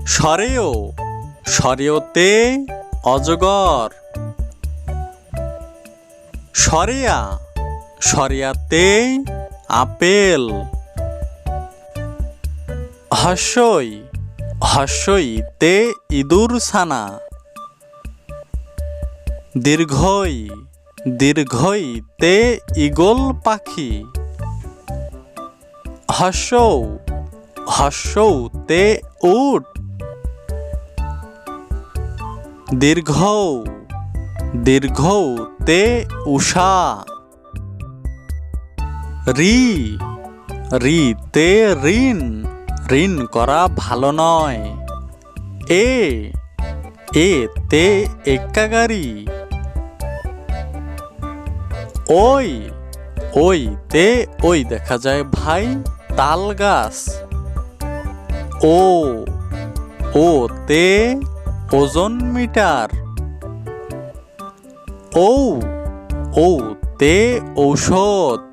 সরেও সরেওতে অজগর। সরেয়া সরেয়াতে আপেল। হস্যই হস্যইতে ইঁদুর ছানা। দীর্ঘই দীর্ঘইতে ঈগল পাখি। হস্যৌ হস্যৌতে উট। দীর্ঘৌ দীর্ঘৌতে উষা। রি রিতে ঋণ ঋণ করা ভালো নয়। এ এতে এক্কা গাড়ি। ওই ওইতে ওই দেখা যায় ভাই তাল গাছ। ও ওতে ওজন মিটার। ঔ ঔতে ঔষধ।